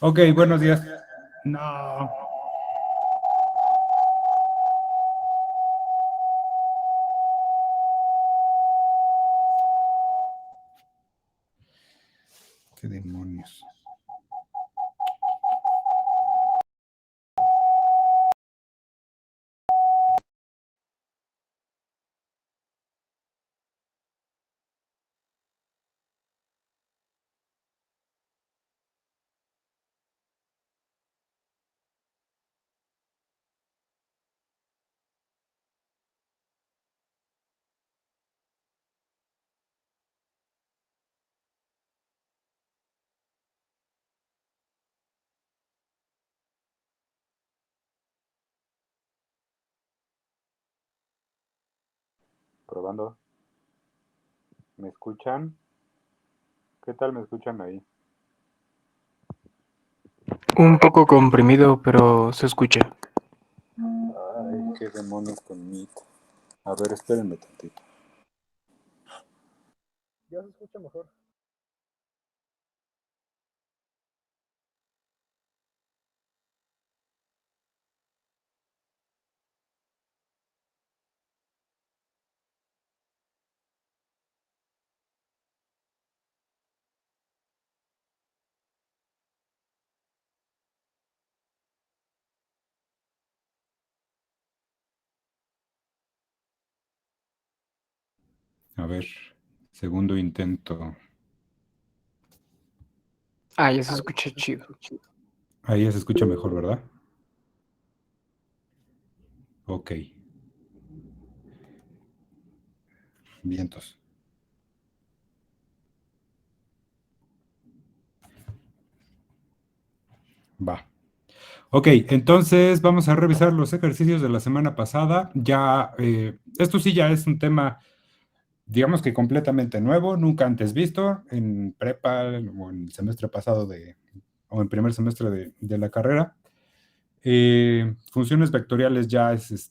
Ok, buenos días. No. ¿Qué demonios? Probando. ¿Me escuchan? ¿Qué tal me escuchan ahí? Un poco comprimido, pero se escucha. Ay, qué demonios conmigo. A ver, espérenme tantito. Ya se escucha mejor. A ver, segundo intento. Ya se escucha chido. Ahí ya se escucha mejor, ¿verdad? Ok. Vientos. Va. Ok, entonces vamos a revisar los ejercicios de la semana pasada. Ya, esto sí ya es un tema, digamos que completamente nuevo, nunca antes visto en prepa o en el semestre pasado o en primer semestre de la carrera. Funciones vectoriales ya es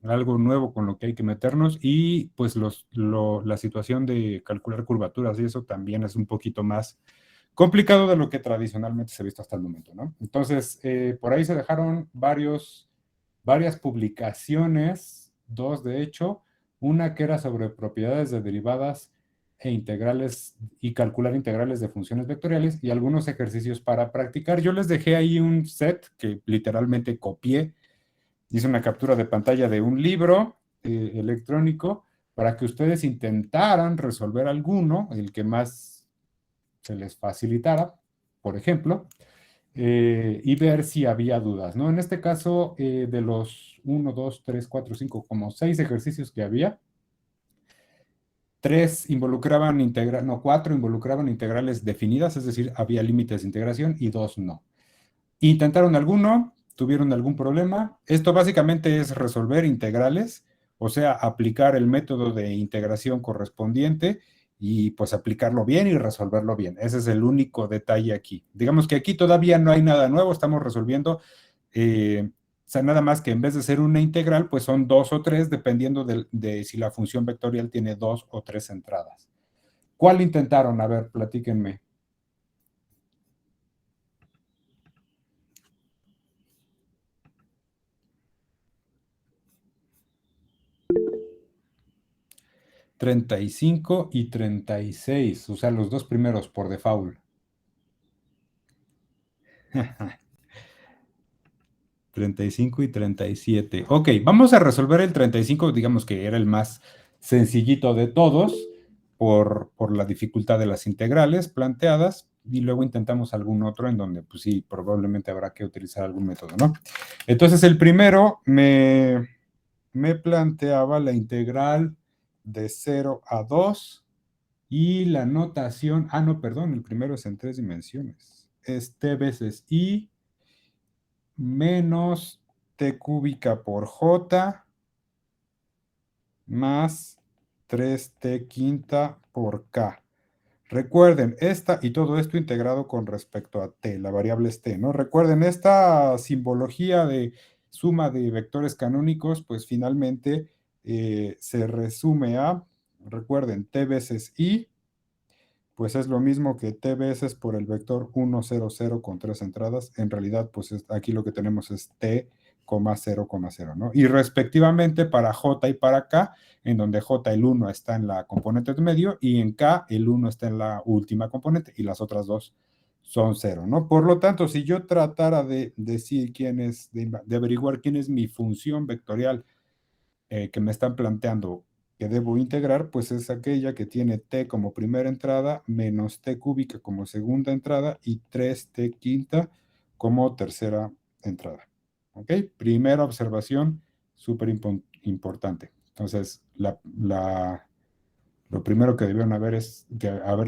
algo nuevo con lo que hay que meternos y pues la situación de calcular curvaturas y eso también es un poquito más complicado de lo que tradicionalmente se ha visto hasta el momento, ¿no? Entonces, por ahí se dejaron varias publicaciones, dos de hecho, una que era sobre propiedades de derivadas e integrales y calcular integrales de funciones vectoriales y algunos ejercicios para practicar. Yo les dejé ahí un set que literalmente copié. Hice una captura de pantalla de un libro electrónico para que ustedes intentaran resolver alguno, el que más se les facilitara, por ejemplo, y ver si había dudas, ¿no? En este caso, de los 1, 2, 3, 4, 5, como 6 ejercicios que había, 3 involucraban no, 4 involucraban integrales definidas, es decir, había límites de integración y 2 no. Intentaron alguno, tuvieron algún problema. Esto básicamente es resolver integrales, o sea, aplicar el método de integración correspondiente y pues aplicarlo bien y resolverlo bien. Ese es el único detalle aquí. Digamos que aquí todavía no hay nada nuevo, estamos resolviendo, o sea, nada más que en vez de ser una integral, pues son 2 o 3, dependiendo de si la función vectorial tiene 2 o 3 entradas. ¿Cuál intentaron? A ver, platíquenme. 35 y 36, o sea, los dos primeros por default. 35 y 37. Ok, vamos a resolver el 35, digamos que era el más sencillito de todos por la dificultad de las integrales planteadas y luego intentamos algún otro en donde pues sí, probablemente habrá que utilizar algún método, ¿no? Entonces el primero me planteaba la integral de 0 a 2 y la notación, no, perdón, el primero es en 3 dimensiones. Es t veces i menos t cúbica por j más 3t quinta por k. Recuerden, esta y todo esto integrado con respecto a t, la variable es t, ¿no? Recuerden, esta simbología de suma de vectores canónicos, pues finalmente se resume a, recuerden, t veces i pues es lo mismo que t veces por el vector 1, 0, 0 con 3 entradas. En realidad, pues aquí lo que tenemos es t, 0, 0, ¿no? Y respectivamente para j y para k, en donde j el 1 está en la componente de medio y en k el 1 está en la última componente y las otras dos son 0, ¿no? Por lo tanto, si yo tratara de decir de averiguar quién es mi función vectorial que me están planteando que debo integrar, pues es aquella que tiene t como primera entrada, menos t cúbica como segunda entrada y 3t quinta como tercera entrada. ¿Ok? Primera observación, súper importante. Entonces, lo primero que debieron haber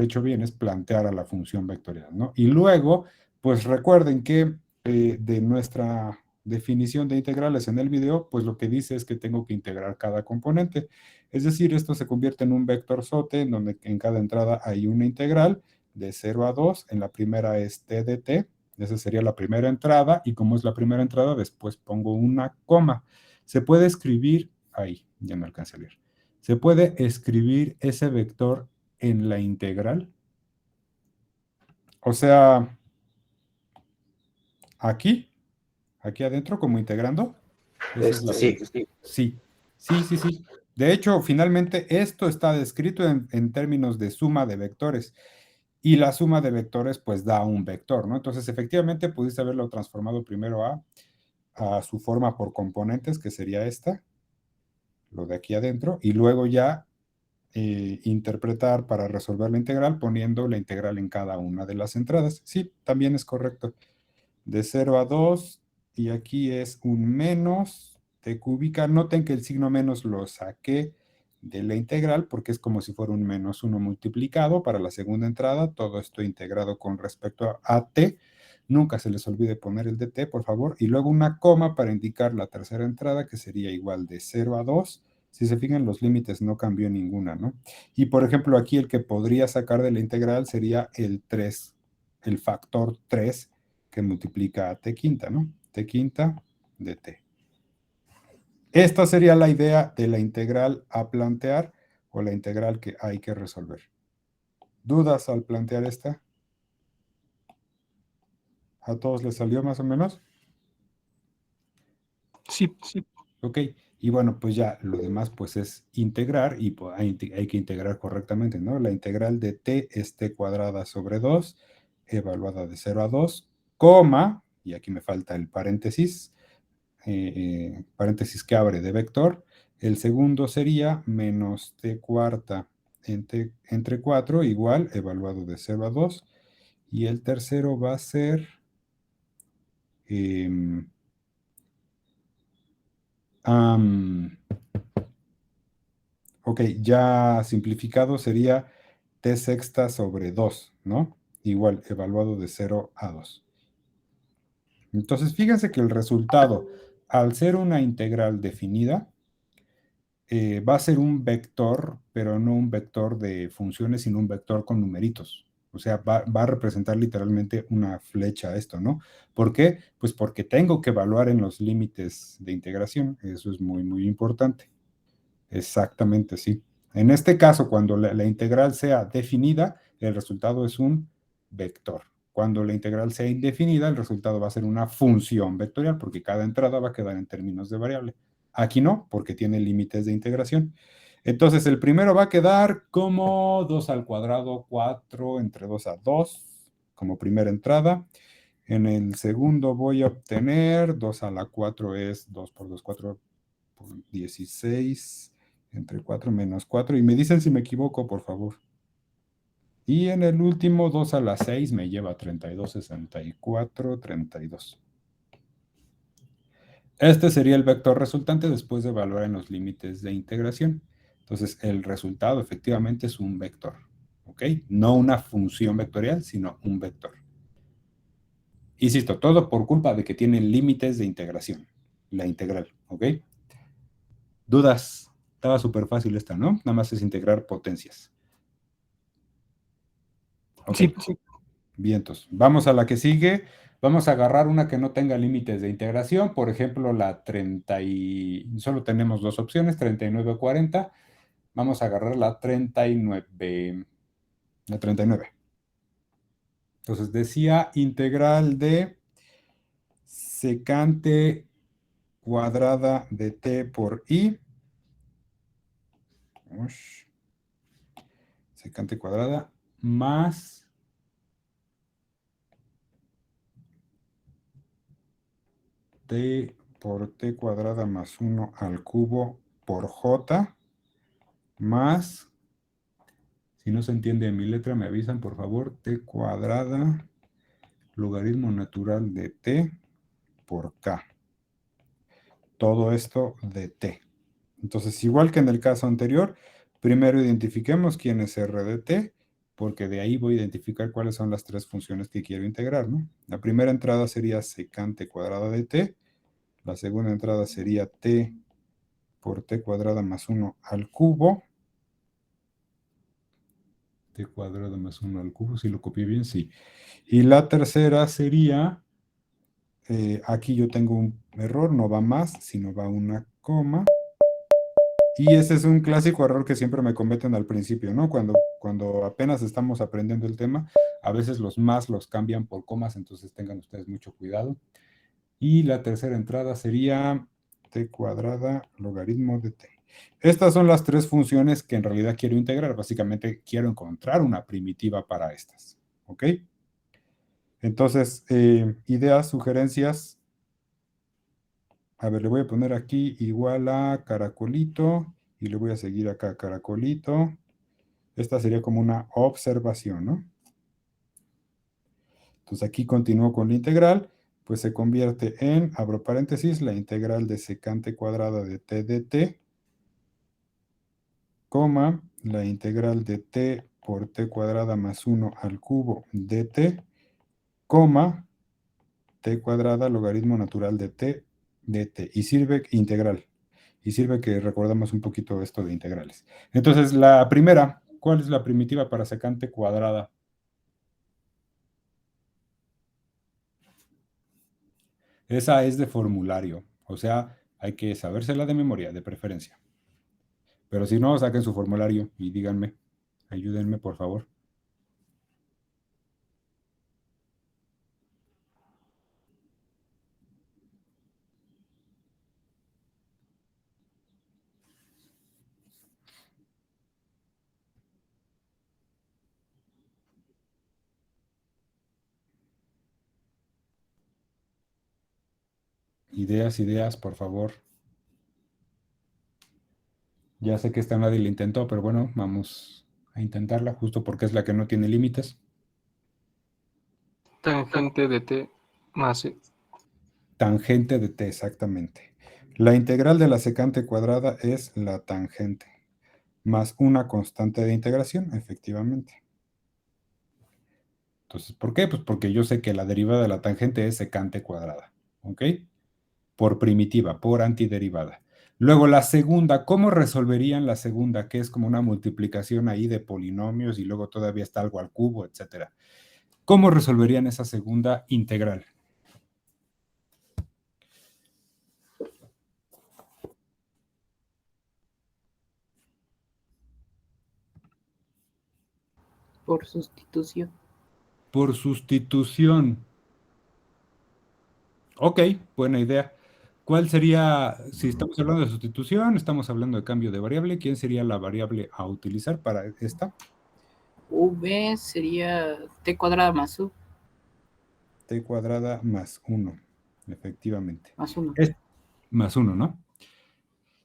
hecho bien es plantear a la función vectorial, ¿no? Y luego, pues recuerden que de nuestra definición de integrales en el video, pues lo que dice es que tengo que integrar cada componente. Es decir, esto se convierte en un vector SOTE, en donde en cada entrada hay una integral de 0 a 2. En la primera es t de t, esa sería la primera entrada, y como es la primera entrada, después pongo una coma. Se puede escribir, ahí, ya no alcancé a leer. ¿Se puede escribir ese vector en la integral? O sea, aquí adentro, como integrando. Esa es la Sí. Sí. De hecho, finalmente, esto está descrito en términos de suma de vectores. Y la suma de vectores, pues, da un vector, ¿no? Entonces, efectivamente, pudiste haberlo transformado primero a su forma por componentes, que sería esta, lo de aquí adentro, y luego ya interpretar para resolver la integral poniendo la integral en cada una de las entradas. Sí, también es correcto. De 0 a 2, y aquí es un menos t cúbica. Noten que el signo menos lo saqué de la integral porque es como si fuera un menos 1 multiplicado para la segunda entrada. Todo esto integrado con respecto a t. Nunca se les olvide poner el de t, por favor. Y luego una coma para indicar la tercera entrada, que sería igual de 0 a 2. Si se fijan, los límites no cambió ninguna, ¿no? Y por ejemplo, aquí el que podría sacar de la integral sería el 3, el factor 3 que multiplica a t quinta, ¿no? T quinta de t. Esta sería la idea de la integral a plantear o la integral que hay que resolver. ¿Dudas al plantear esta? ¿A todos les salió más o menos? Sí, Ok, y bueno, pues ya lo demás pues es integrar y pues, hay que integrar correctamente, ¿no? La integral de t es t cuadrada sobre 2, evaluada de 0 a 2, coma, y aquí me falta el paréntesis, paréntesis que abre de vector. El segundo sería menos t cuarta entre 4 igual, evaluado de 0 a 2. Y el tercero va a ser... ok, ya simplificado sería t sexta sobre 2, ¿no? Igual, evaluado de 0 a 2. Entonces, fíjense que el resultado, al ser una integral definida, va a ser un vector, pero no un vector de funciones, sino un vector con numeritos. O sea, va a representar literalmente una flecha esto, ¿no? ¿Por qué? Pues porque tengo que evaluar en los límites de integración. Eso es muy, muy importante. Exactamente, sí. En este caso, cuando la integral sea definida, el resultado es un vector. Cuando la integral sea indefinida, el resultado va a ser una función vectorial, porque cada entrada va a quedar en términos de variable. Aquí no, porque tiene límites de integración. Entonces, el primero va a quedar como 2 al cuadrado, 4 entre 2 a 2, como primera entrada. En el segundo voy a obtener 2 a la 4 es 2 por 2, 4 por 16, entre 4 menos 4. Y me dicen si me equivoco, por favor. Y en el último, 2 a la 6 me lleva 32, 64, 32. Este sería el vector resultante después de evaluar en los límites de integración. Entonces, el resultado efectivamente es un vector, ¿ok? No una función vectorial, sino un vector. Insisto, todo por culpa de que tiene límites de integración, la integral, ¿ok? ¿Dudas? Estaba súper fácil esta, ¿no? Nada más es integrar potencias. Ok. sí. Vientos. Vamos a la que sigue. Vamos a agarrar una que no tenga límites de integración. Por ejemplo, la 30 y... Solo tenemos dos opciones, 39 o 40. Vamos a agarrar la 39. La 39. Entonces decía integral de secante cuadrada de t por i. Ush. Secante cuadrada más t por t cuadrada más 1 al cubo por j más, si no se entiende en mi letra, me avisan por favor, t cuadrada logaritmo natural de t por k. Todo esto de t. Entonces, igual que en el caso anterior, primero identifiquemos quién es r de t, porque de ahí voy a identificar cuáles son las tres funciones que quiero integrar, ¿no? La primera entrada sería secante cuadrada de t, la segunda entrada sería t por t cuadrada más 1 al cubo, t cuadrada más 1 al cubo, si lo copié bien, sí. Y la tercera sería, aquí yo tengo un error, no va más, sino va una coma. Y ese es un clásico error que siempre me cometen al principio, ¿no? Cuando apenas estamos aprendiendo el tema, a veces los más los cambian por comas, entonces tengan ustedes mucho cuidado. Y la tercera entrada sería t cuadrada logaritmo de t. Estas son las tres funciones que en realidad quiero integrar. Básicamente quiero encontrar una primitiva para estas, ¿ok? Entonces, ideas, sugerencias. A ver, le voy a poner aquí igual a caracolito y le voy a seguir acá caracolito. Esta sería como una observación, ¿no? Entonces aquí continúo con la integral, pues se convierte en, abro paréntesis, la integral de secante cuadrada de t de t, coma, la integral de t por t cuadrada más 1 al cubo de t, coma, t cuadrada logaritmo natural de t de t. Y sirve integral. Y sirve que recordamos un poquito esto de integrales. Entonces, la primera, ¿cuál es la primitiva para secante cuadrada? Esa es de formulario, o sea, hay que sabérsela de memoria, de preferencia. Pero si no, saquen su formulario y díganme, ayúdenme, por favor. Ideas, por favor. Ya sé que esta nadie la intentó, pero bueno, vamos a intentarla justo porque es la que no tiene límites. Tangente de t más e. Tangente de t, exactamente. La integral de la secante cuadrada es la tangente, más una constante de integración, efectivamente. Entonces, ¿por qué? Pues porque yo sé que la derivada de la tangente es secante cuadrada, ¿ok? Por primitiva, por antiderivada. Luego la segunda, ¿cómo resolverían la segunda? Que es como una multiplicación ahí de polinomios y luego todavía está algo al cubo, etcétera. ¿Cómo resolverían esa segunda integral? Por sustitución. Por sustitución. Ok, buena idea. ¿Cuál sería, si estamos hablando de sustitución, estamos hablando de cambio de variable, quién sería la variable a utilizar para esta? V sería t cuadrada más u. T cuadrada más 1, efectivamente. Más 1. Es más 1, ¿no?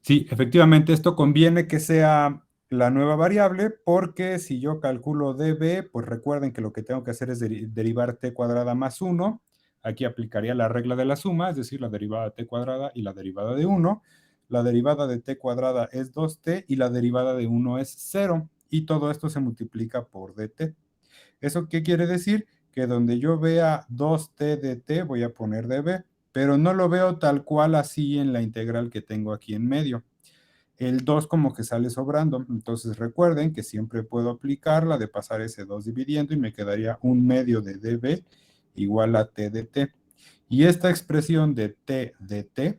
Sí, efectivamente, esto conviene que sea la nueva variable porque si yo calculo db, pues recuerden que lo que tengo que hacer es derivar t cuadrada más 1. Aquí aplicaría la regla de la suma, es decir, la derivada de t cuadrada y la derivada de 1. La derivada de t cuadrada es 2t y la derivada de 1 es 0. Y todo esto se multiplica por dt. ¿Eso qué quiere decir? Que donde yo vea 2t de t voy a poner db, pero no lo veo tal cual así en la integral que tengo aquí en medio. El 2 como que sale sobrando, entonces recuerden que siempre puedo aplicarla de pasar ese 2 dividiendo y me quedaría un medio de db igual a t de t. Y esta expresión de t de t,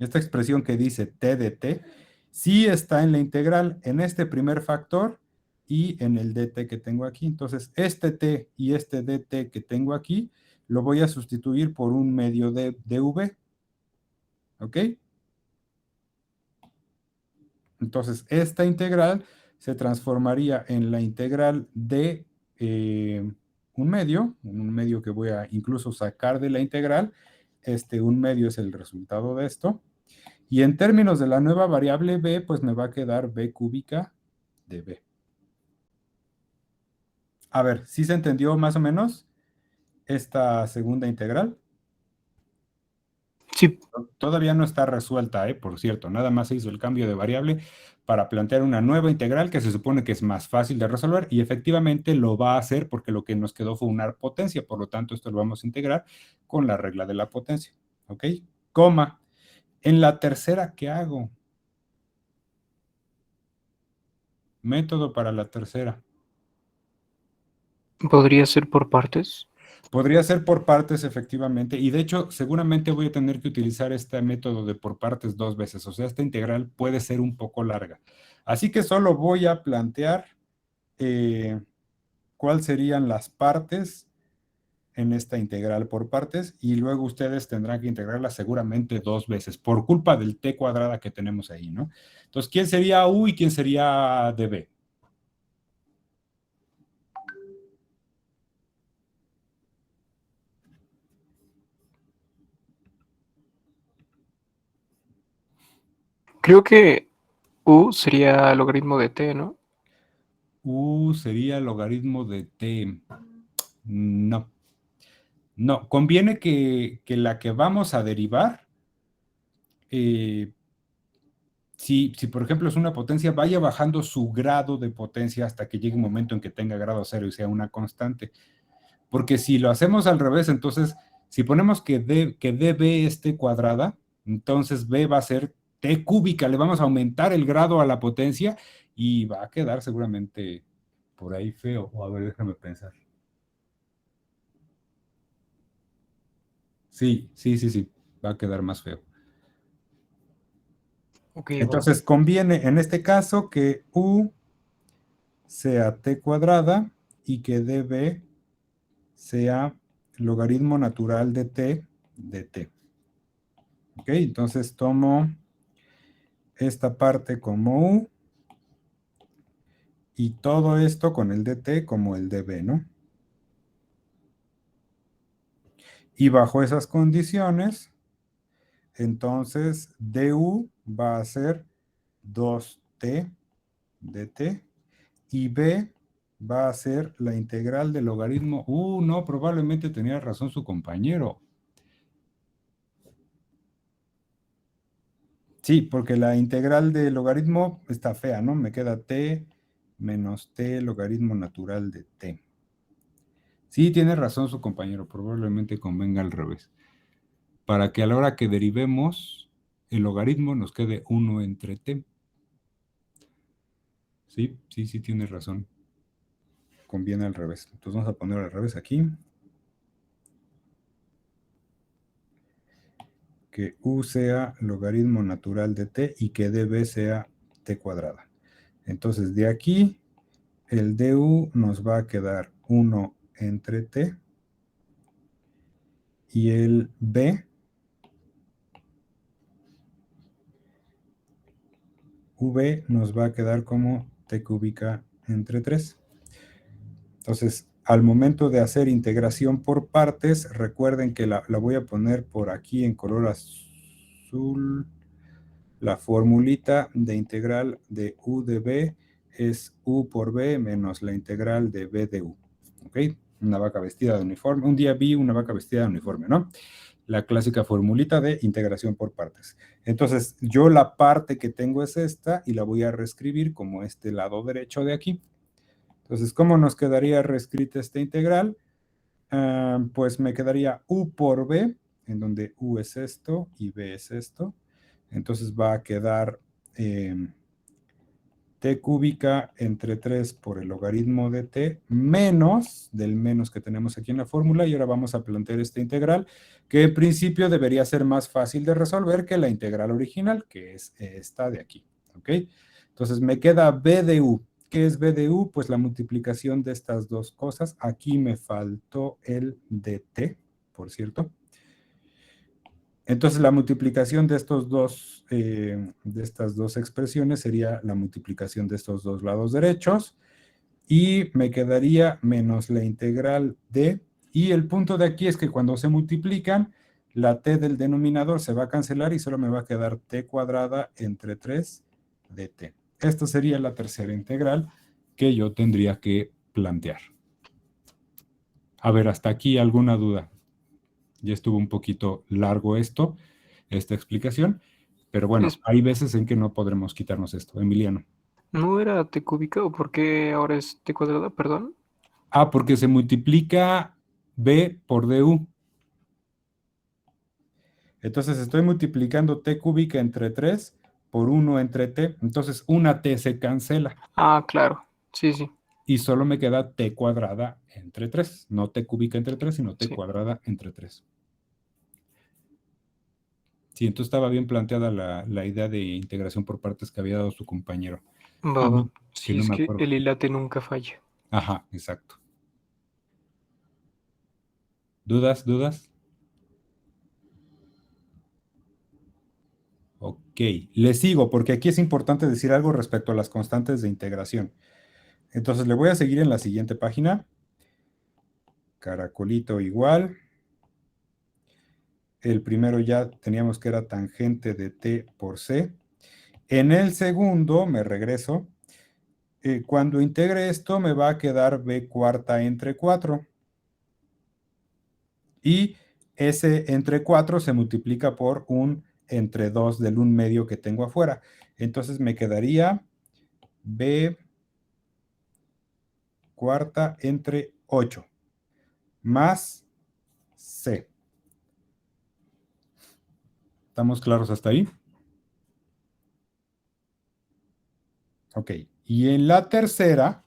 esta expresión que dice t de t, sí está en la integral. En este primer factor y en el dt que tengo aquí. Entonces, este t y este dt que tengo aquí, lo voy a sustituir por un medio de dv. ¿Ok? Entonces, esta integral se transformaría en la integral de un medio que voy a incluso sacar de la integral. Un medio es el resultado de esto. Y en términos de la nueva variable b, pues me va a quedar b cúbica de b. A ver, ¿sí se entendió más o menos esta segunda integral? Sí, Todavía no está resuelta, por cierto. Nada más se hizo el cambio de variable para plantear una nueva integral que se supone que es más fácil de resolver y efectivamente lo va a hacer porque lo que nos quedó fue una potencia. Por lo tanto, esto lo vamos a integrar con la regla de la potencia. ¿Ok? Coma. En la tercera, ¿qué hago? Método para la tercera. podría ser por partes. Podría ser por partes, efectivamente, y de hecho, seguramente voy a tener que utilizar este método de por partes 2 veces, o sea, esta integral puede ser un poco larga. Así que solo voy a plantear cuáles serían las partes en esta integral por partes, y luego ustedes tendrán que integrarla seguramente 2 veces, por culpa del t cuadrada que tenemos ahí, ¿no? Entonces, ¿quién sería u y quién sería db? Creo que U sería logaritmo de t, ¿no? U sería logaritmo de t. No. No, conviene que la que vamos a derivar, si por ejemplo es una potencia, vaya bajando su grado de potencia hasta que llegue un momento en que tenga grado cero y sea una constante. Porque si lo hacemos al revés, entonces, si ponemos que db es t cuadrada, entonces b va a ser t cúbica, le vamos a aumentar el grado a la potencia y va a quedar seguramente por ahí feo. O a ver, déjame pensar. Sí, va a quedar más feo. Ok, Entonces conviene en este caso que u sea t cuadrada y que db sea logaritmo natural de t. ¿Ok? Entonces tomo esta parte como u y todo esto con el dt como el db, ¿no? Y bajo esas condiciones, entonces du va a ser 2t dt y b va a ser la integral del logaritmo. No, probablemente tenía razón su compañero. Sí, porque la integral del logaritmo está fea, ¿no? Me queda t menos t logaritmo natural de t. Sí, tiene razón su compañero, probablemente convenga al revés. Para que a la hora que derivemos el logaritmo nos quede 1 entre t. Sí, tiene razón. Conviene al revés. Entonces vamos a poner al revés aquí. Que u sea logaritmo natural de t y que db sea t cuadrada. Entonces de aquí el du nos va a quedar 1 entre t y el b v nos va a quedar como t cúbica entre 3. Entonces, al momento de hacer integración por partes, recuerden que la voy a poner por aquí en color azul. La formulita de integral de u de b es u por b menos la integral de b de u. ¿Ok? Una vaca vestida de uniforme. Un día vi una vaca vestida de uniforme, ¿no? La clásica formulita de integración por partes. Entonces, yo la parte que tengo es esta y la voy a reescribir como este lado derecho de aquí. Entonces, ¿cómo nos quedaría reescrita esta integral? Pues me quedaría u por b, en donde u es esto y b es esto. Entonces va a quedar t cúbica entre 3 por el logaritmo de t menos del menos que tenemos aquí en la fórmula, y ahora vamos a plantear esta integral que en principio debería ser más fácil de resolver que la integral original, que es esta de aquí. ¿Ok? Entonces me queda b de u. ¿qué es b de u? Pues la multiplicación de estas dos cosas. Aquí me faltó el de t, por cierto. Entonces la multiplicación de estas dos expresiones sería la multiplicación de estos dos lados derechos y me quedaría menos la integral de, y el punto de aquí es que cuando se multiplican, la t del denominador se va a cancelar y solo me va a quedar t cuadrada entre 3 de t. Esta sería la tercera integral que yo tendría que plantear. A ver, hasta aquí alguna duda. Ya estuvo un poquito largo esta explicación, pero bueno, Es- hay veces en que no podremos quitarnos esto. Emiliano. ¿No era t cúbica o por qué ahora es t cuadrada? Perdón. Ah, porque se multiplica b por du. Entonces estoy multiplicando t cúbica entre 3 por 1 entre t. Entonces una t se cancela Ah, claro. Sí, sí, y solo me queda t cuadrada entre 3. No t cúbica entre 3, sino t sí. cuadrada entre 3. Sí, entonces estaba bien planteada la idea de integración por partes que había dado su compañero. Va, va. Que Sí, no es me que acuerdo. el hilate nunca falla. Ajá, exacto. ¿Dudas? ¿Dudas? Ok, le sigo porque aquí es importante decir algo respecto a las constantes de integración. Entonces le voy a seguir en la siguiente página. Caracolito igual. El primero ya teníamos que era tangente de t por c. En el segundo, me regreso. Cuando integre esto me va a quedar b cuarta entre 4. Y ese entre 4 se multiplica por un entre 2 del 1 medio que tengo afuera. Entonces me quedaría b cuarta entre 8 más c. ¿Estamos claros hasta ahí? Ok. Y en la tercera,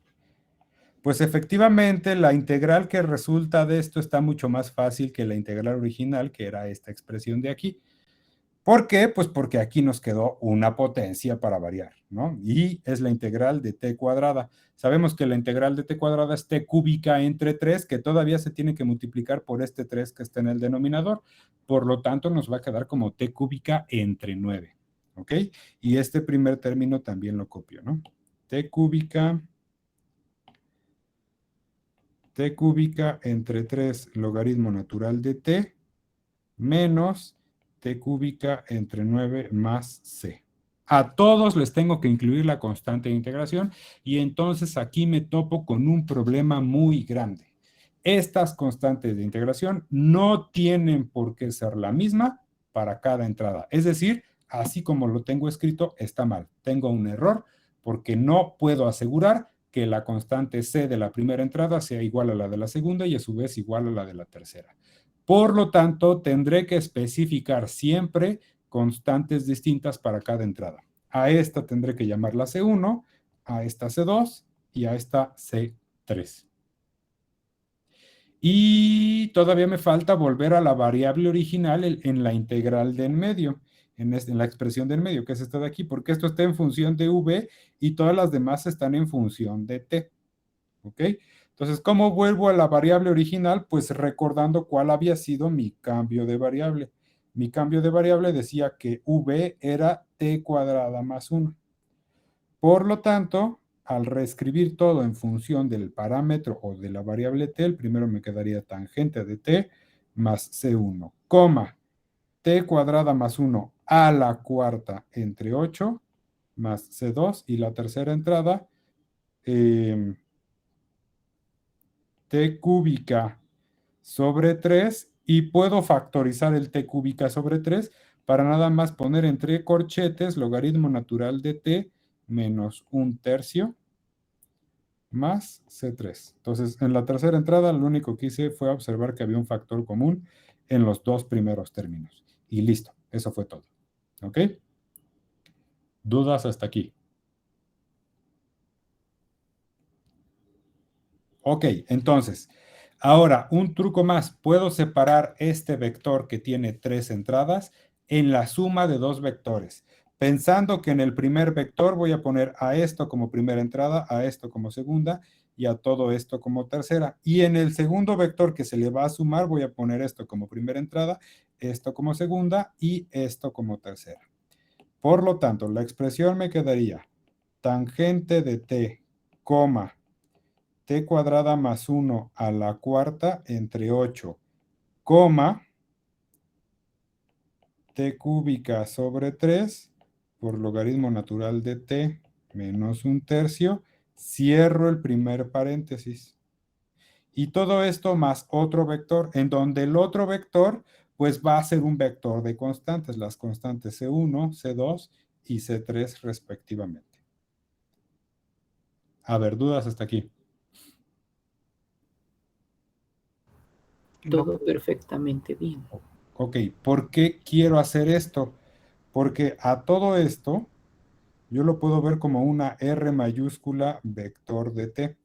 pues efectivamente la integral que resulta de esto está mucho más fácil que la integral original, que era esta expresión de aquí. ¿Por qué? Pues porque aquí nos quedó una potencia para variar, ¿no? Y es la integral de t cuadrada. Sabemos que la integral de t cuadrada es t cúbica entre 3, que todavía se tiene que multiplicar por este 3 que está en el denominador. Por lo tanto, nos va a quedar como t cúbica entre 9, ¿ok? Y este primer término también lo copio, ¿no? T cúbica entre 3 logaritmo natural de t menos t cúbica entre 9 más c. A todos les tengo que incluir la constante de integración y entonces aquí me topo con un problema muy grande. Estas constantes de integración no tienen por qué ser la misma para cada entrada. Es decir, así como lo tengo escrito, está mal. Tengo un error porque no puedo asegurar que la constante c de la primera entrada sea igual a la de la segunda y a su vez igual a la de la tercera. Por lo tanto, tendré que especificar siempre constantes distintas para cada entrada. A esta tendré que llamarla C1, a esta C2 y a esta C3. Y todavía me falta volver a la variable original en la integral de en medio, en la expresión de en medio, que es esta de aquí, porque esto está en función de v y todas las demás están en función de t. ¿Ok? Entonces, ¿cómo vuelvo a la variable original? Pues recordando cuál había sido mi cambio de variable. Mi cambio de variable decía que v era t cuadrada más 1. Por lo tanto, al reescribir todo en función del parámetro o de la variable t, el primero me quedaría tangente de t más c1, coma, t cuadrada más 1 a la cuarta entre 8 más c2 y la tercera entrada, t cúbica sobre 3 y puedo factorizar el t cúbica sobre 3 para nada más poner entre corchetes logaritmo natural de t menos 1/3 más C3. Entonces, en la tercera entrada, lo único que hice fue observar que había un factor común en los dos primeros términos. Y listo, eso fue todo. ¿Ok? ¿Dudas hasta aquí? Ok, entonces, ahora un truco más. Puedo separar este vector que tiene 3 entradas en la suma de 2 vectores. pensando que en el primer vector voy a poner a esto como primera entrada, a esto como segunda y a todo esto como tercera. Y en el segundo vector que se le va a sumar voy a poner esto como primera entrada, esto como segunda y esto como tercera. Por lo tanto, la expresión me quedaría tangente de t, coma, t cuadrada más 1 a la cuarta entre 8, coma, t cúbica sobre 3 por logaritmo natural de t menos 1/3, cierro el primer paréntesis. Y todo esto más otro vector, en donde el otro vector pues va a ser un vector de constantes, las constantes C1, C2 y C3 respectivamente. A ver, dudas hasta aquí. No. Todo perfectamente bien. Ok, ¿por qué quiero hacer esto? Porque a todo esto yo lo puedo ver como una R mayúscula vector de t.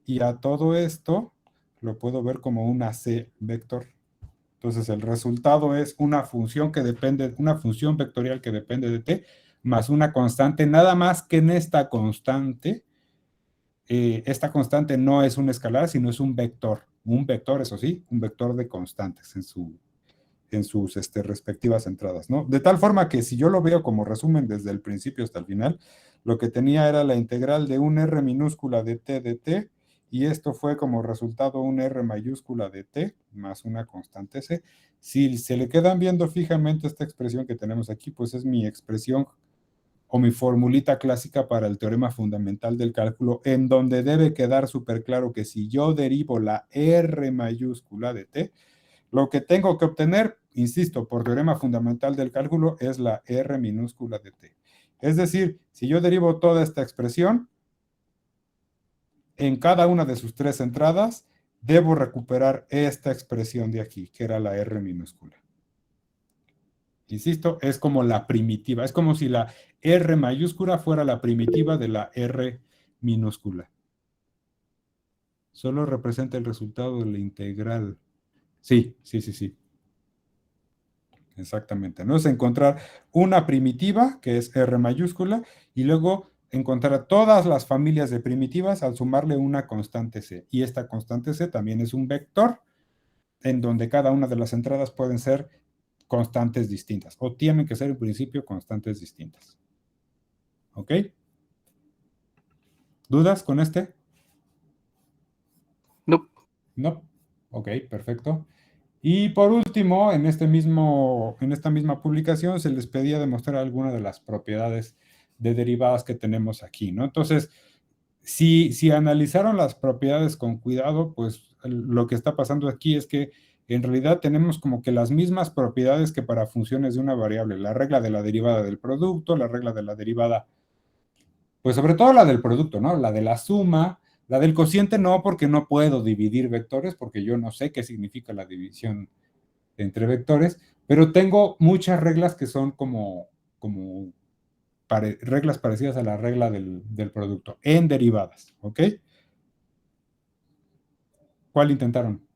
Y a todo esto lo puedo ver como una C vector. Entonces el resultado es una función que depende, una función vectorial que depende de t, más una constante, nada más que en esta constante no es un escalar, sino es un vector. Un vector, eso sí, un vector de constantes en sus respectivas entradas, ¿no? De tal forma que si yo lo veo como resumen desde el principio hasta el final, lo que tenía era la integral de un R minúscula de t, y esto fue como resultado un R mayúscula de t más una constante c. Si se le quedan viendo fijamente esta expresión que tenemos aquí, pues es mi expresión o mi formulita clásica para el teorema fundamental del cálculo, en donde debe quedar súper claro que si yo derivo la R mayúscula de t, lo que tengo que obtener, insisto, por teorema fundamental del cálculo, es la R minúscula de t. Es decir, si yo derivo toda esta expresión, en cada una de sus tres entradas, debo recuperar esta expresión de aquí, que era la R minúscula. Insisto, es como la primitiva, es como si la R mayúscula fuera la primitiva de la R minúscula. Solo representa el resultado de la integral. Sí. Exactamente, ¿no? Es encontrar una primitiva, que es R mayúscula, y luego encontrar todas las familias de primitivas al sumarle una constante C. Y esta constante C también es un vector, en donde cada una de las entradas pueden ser constantes distintas, o tienen que ser en principio constantes distintas. ¿Ok? ¿Dudas con este? No. No. Ok, perfecto. Y por último, en esta misma publicación se les pedía demostrar algunas de las propiedades de derivadas que tenemos aquí, ¿no? Entonces, si analizaron las propiedades con cuidado, pues lo que está pasando aquí es que en realidad tenemos como que las mismas propiedades que para funciones de una variable, la regla de la derivada del producto, la regla de la derivada, pues sobre todo la del producto, ¿no? La de la suma, la del cociente no, porque no puedo dividir vectores, porque yo no sé qué significa la división entre vectores, pero tengo muchas reglas que son como reglas parecidas a la regla del producto, en derivadas, ¿ok? ¿Cuál intentaron?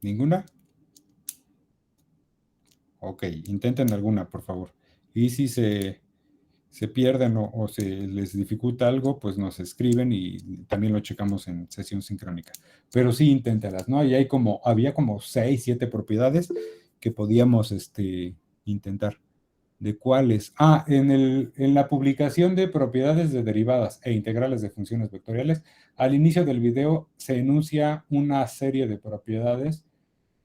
¿Ninguna? Ok, intenten alguna, por favor. Y si se pierden o se les dificulta algo, pues nos escriben y también lo checamos en sesión sincrónica. Pero sí, inténtalas, ¿no? Y había como 6, 7 propiedades que podíamos intentar. ¿De cuáles? En la publicación de propiedades de derivadas e integrales de funciones vectoriales, al inicio del video se enuncia una serie de propiedades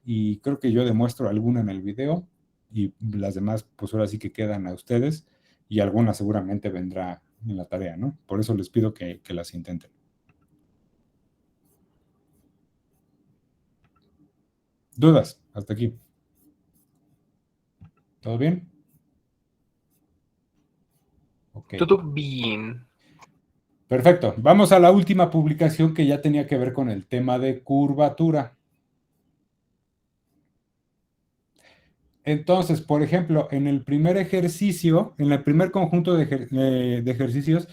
y creo que yo demuestro alguna en el video y las demás pues ahora sí que quedan a ustedes y alguna seguramente vendrá en la tarea, ¿no? Por eso les pido que las intenten. ¿Dudas? Hasta aquí. ¿Todo bien? Ok. Todo bien. Perfecto. Vamos a la última publicación que ya tenía que ver con el tema de curvatura. Entonces, por ejemplo, en el primer ejercicio, en el primer conjunto de ejercicios,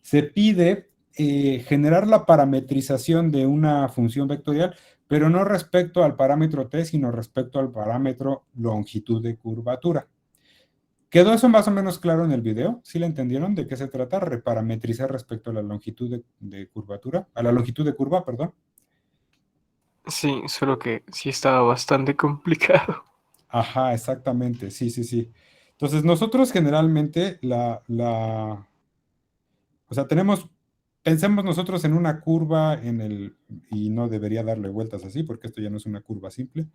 se pide generar la parametrización de una función vectorial, pero no respecto al parámetro t, sino respecto al parámetro longitud de curvatura. ¿Quedó eso más o menos claro en el video? ¿Sí le entendieron de qué se trata? Reparametrizar respecto a la longitud de curvatura, a la longitud de curva, perdón. Sí, solo que sí estaba bastante complicado. Ajá, exactamente, sí, sí, sí. Entonces, nosotros generalmente o sea, pensemos nosotros en una curva y no debería darle vueltas así, porque esto ya no es una curva simple.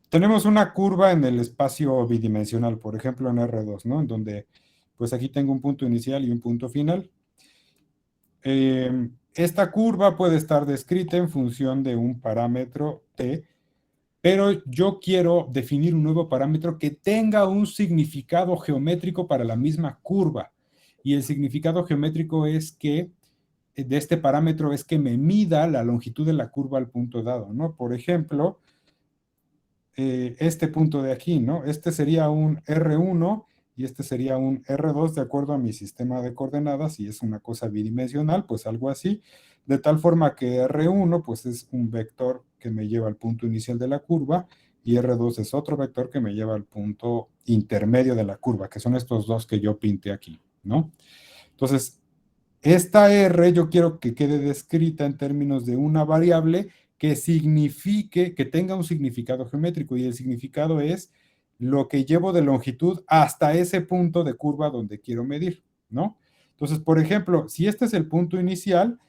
Tenemos una curva en el espacio bidimensional, por ejemplo en R2, ¿no? En donde, pues aquí tengo un punto inicial y un punto final. Esta curva puede estar descrita en función de un parámetro t, pero yo quiero definir un nuevo parámetro que tenga un significado geométrico para la misma curva. Y el significado geométrico es que, de este parámetro, es que me mida la longitud de la curva al punto dado, ¿no? Por ejemplo, este punto de aquí, ¿no? Este sería un R1 y este sería un R2 de acuerdo a mi sistema de coordenadas, y es una cosa bidimensional, pues algo así, de tal forma que R1 pues es un vector que me lleva al punto inicial de la curva y R2 es otro vector que me lleva al punto intermedio de la curva, que son estos dos que yo pinté aquí, ¿no? Entonces, esta R yo quiero que quede descrita en términos de una variable que signifique, que tenga un significado geométrico, y el significado es lo que llevo de longitud hasta ese punto de curva donde quiero medir, ¿no? Entonces, por ejemplo, si este es el punto inicial,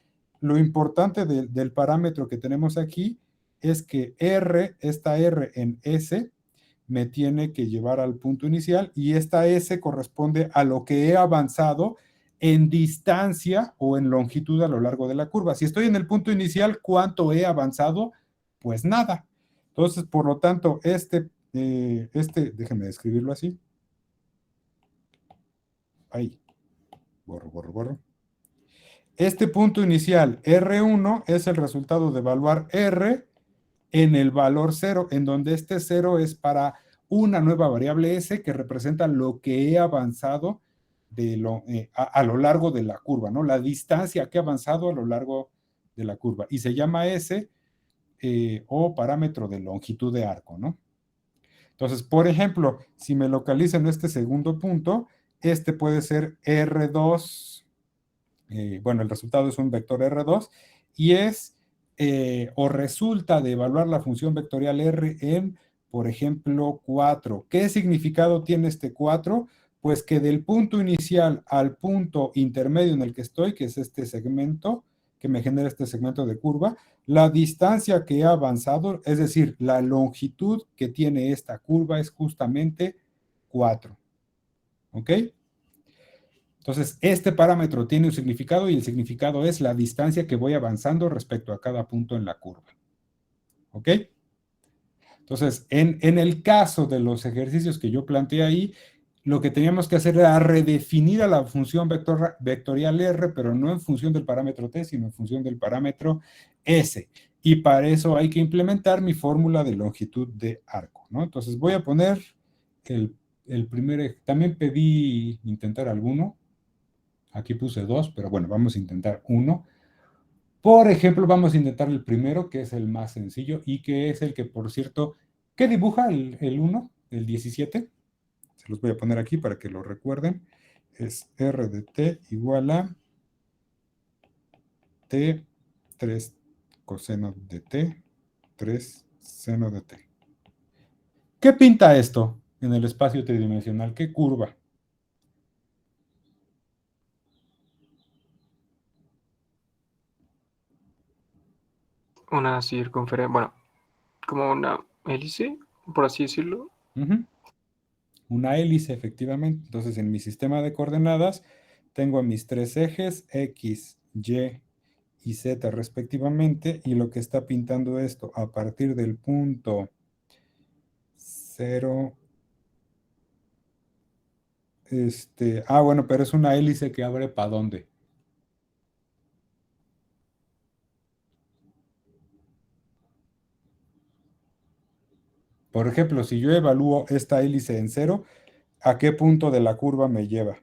lo importante del parámetro que tenemos aquí es que R, esta R en S, me tiene que llevar al punto inicial, y esta S corresponde a lo que he avanzado en distancia o en longitud a lo largo de la curva. Si estoy en el punto inicial, ¿cuánto he avanzado? Pues nada. Entonces, por lo tanto, déjenme describirlo así. Ahí, borro. Este punto inicial, R1, es el resultado de evaluar R en el valor 0, en donde este 0 es para una nueva variable S que representa lo que he avanzado a lo largo de la curva, ¿no? La distancia que he avanzado a lo largo de la curva. Y se llama S o parámetro de longitud de arco, ¿no? Entonces, por ejemplo, si me localizo en este segundo punto, este puede ser R2, bueno, el resultado es un vector R2, y o resulta de evaluar la función vectorial R en, por ejemplo, 4. ¿Qué significado tiene este 4? Pues que del punto inicial al punto intermedio en el que estoy, que es este segmento, que me genera este segmento de curva, la distancia que he avanzado, es decir, la longitud que tiene esta curva, es justamente 4. ¿Ok? Entonces, este parámetro tiene un significado, y el significado es la distancia que voy avanzando respecto a cada punto en la curva. ¿Ok? Entonces, en el caso de los ejercicios que yo planteé ahí, lo que teníamos que hacer era redefinir a la función vectorial R, pero no en función del parámetro t, sino en función del parámetro S. Y para eso hay que implementar mi fórmula de longitud de arco, ¿no? Entonces, voy a poner el primer. También pedí intentar alguno. Aquí puse 2, pero bueno, vamos a intentar uno. Por ejemplo, vamos a intentar el primero, que es el más sencillo y que es el que, por cierto, ¿qué dibuja el 1, el 17? Se los voy a poner aquí para que lo recuerden. Es R de t igual a t, 3 coseno de t, 3 seno de t. ¿Qué pinta esto en el espacio tridimensional? ¿Qué curva? Una circunferencia, bueno, como una hélice, por así decirlo. Una hélice, efectivamente. Entonces, en mi sistema de coordenadas tengo a mis tres ejes, X, Y y Z respectivamente, y lo que está pintando esto a partir del punto 0, bueno, pero es una hélice que abre ¿para dónde? Por ejemplo, si yo evalúo esta hélice en 0, ¿a qué punto de la curva me lleva?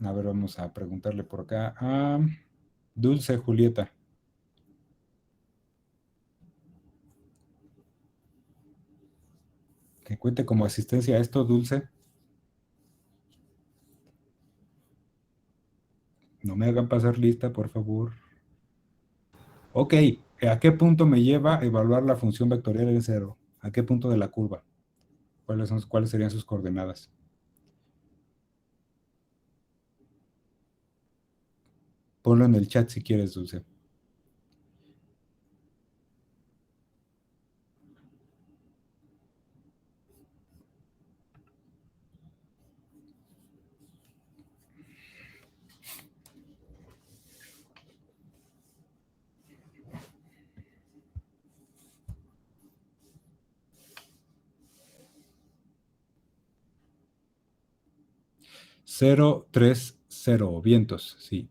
A ver, vamos a preguntarle por acá a Dulce Julieta. Que cuente como asistencia a esto, Dulce. No me hagan pasar lista, por favor. Ok, ¿a qué punto me lleva a evaluar la función vectorial en cero? ¿A qué punto de la curva? ¿Cuáles serían sus coordenadas? Ponlo en el chat si quieres, Dulce. Cero, 3, 0, vientos, sí.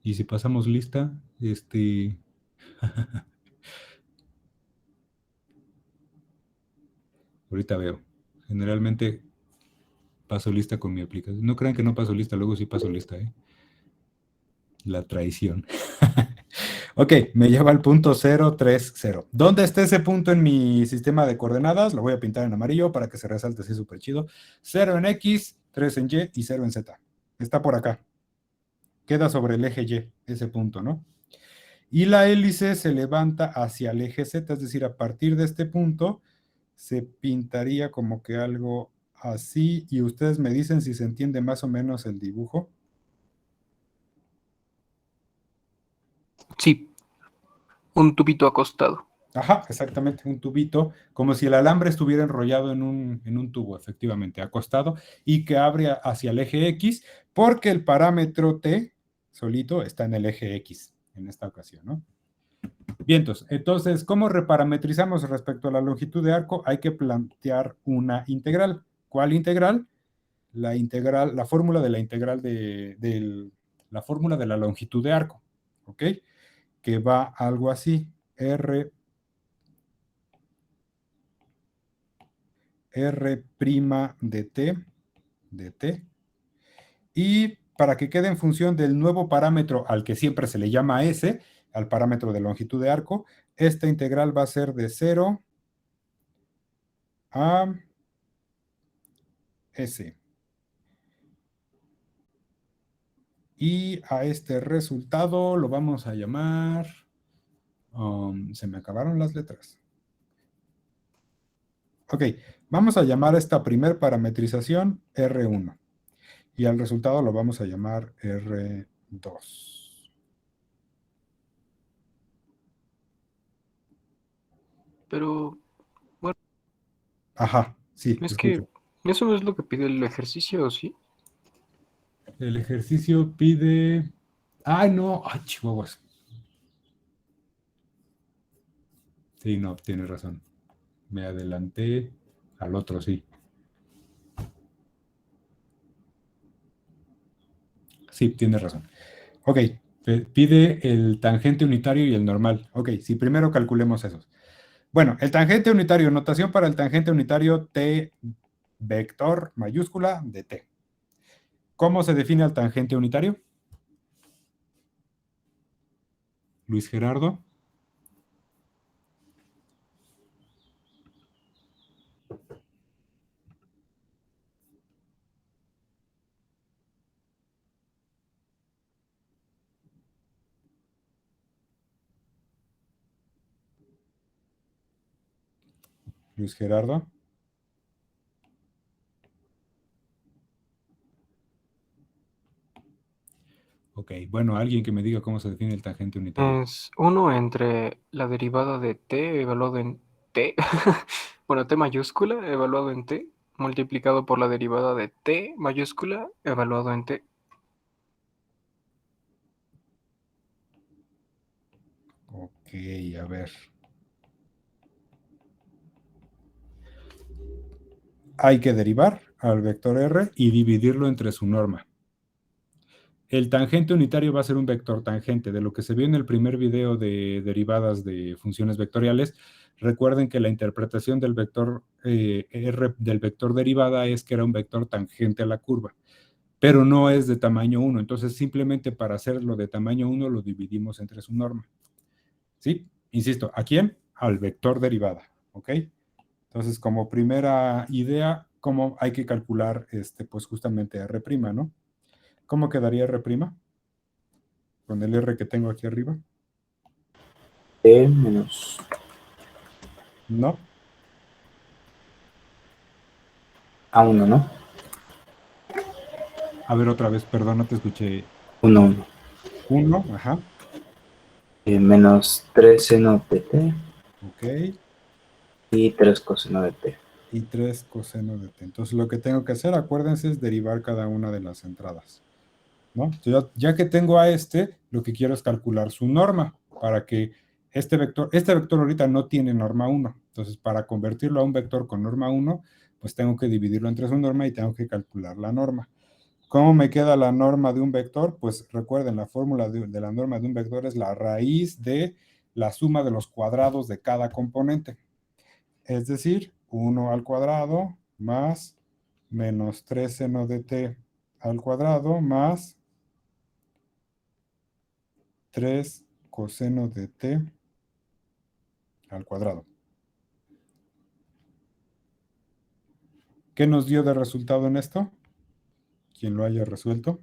Y si pasamos lista, ahorita veo. Generalmente paso lista con mi aplicación. No crean que no paso lista, luego sí paso lista, ¿eh? La traición. Ok, me lleva al punto 0, 3, 0. ¿Dónde está ese punto en mi sistema de coordenadas? Lo voy a pintar en amarillo para que se resalte así súper chido. 0 en X, 3 en Y y 0 en Z. Está por acá. Queda sobre el eje Y, ese punto, ¿no? Y la hélice se levanta hacia el eje Z, es decir, a partir de este punto se pintaría como que algo así, y ustedes me dicen si se entiende más o menos el dibujo. Sí, un tubito acostado. Ajá, exactamente, un tubito, como si el alambre estuviera enrollado en un tubo, efectivamente, acostado, y que abre hacia el eje X, porque el parámetro T solito está en el eje X en esta ocasión, ¿no? Bien, entonces, ¿cómo reparametrizamos respecto a la longitud de arco? Hay que plantear una integral. ¿Cuál integral? La fórmula de la integral la fórmula de la longitud de arco, ¿ok? Que va algo así, R' de t, y para que quede en función del nuevo parámetro al que siempre se le llama S, al parámetro de longitud de arco, esta integral va a ser de 0 a S. Y a este resultado lo vamos a llamar... se me acabaron las letras. Ok, vamos a llamar a esta primer parametrización R1. Y al resultado lo vamos a llamar R2. Pero, bueno, Ajá, sí, es que escucho. eso no es lo que pide el ejercicio, ¿sí? El ejercicio pide... ¡Ay, no! ¡Ay, chihuahuas! Sí, no, tienes razón. Me adelanté al otro, sí. Sí, tienes razón. Ok, pide el tangente unitario y el normal. Ok, sí, primero calculemos esos. Bueno, el tangente unitario, notación para el tangente unitario T vector mayúscula de T. ¿Cómo se define el tangente unitario? Luis Gerardo. Luis Gerardo. Ok, bueno, alguien que me diga cómo se define el tangente unitario. Es 1 entre la derivada de t evaluado en t, bueno, t mayúscula evaluado en t, multiplicado por la derivada de t mayúscula evaluado en t. Ok, a ver. Hay que derivar al vector R y dividirlo entre su norma. El tangente unitario va a ser un vector tangente. De lo que se vio en el primer video de derivadas de funciones vectoriales, recuerden que la interpretación del vector R del vector derivada es que era un vector tangente a la curva. pero no es de tamaño 1. Entonces, simplemente para hacerlo de tamaño 1, lo dividimos entre su norma. ¿Sí? Insisto, ¿a quién? Al vector derivada, ¿ok? Entonces, como primera idea, ¿cómo hay que calcular pues justamente R', ¿no? ¿Cómo quedaría R'? Con el R que tengo aquí arriba. T menos ¿No? A1, ¿no? A ver, otra vez, perdón, no te escuché. 1, 1. 1, ajá, Menos 3 seno de T ok. y 3 coseno de T. Y 3 coseno de T. Entonces, lo que tengo que hacer, acuérdense, es derivar cada una de las entradas, ¿no? Entonces, ya que tengo a lo que quiero es calcular su norma, para que este vector ahorita no tiene norma 1. Entonces, para convertirlo a un vector con norma 1, pues tengo que dividirlo entre su norma y tengo que calcular la norma. ¿Cómo me queda la norma de un vector? Pues recuerden, la fórmula de la norma de un vector es la raíz de la suma de los cuadrados de cada componente. Es decir, 1 al cuadrado más menos 3 seno de t al cuadrado más 3 coseno de t al cuadrado. ¿Qué nos dio de resultado en esto? ¿Quién lo haya resuelto?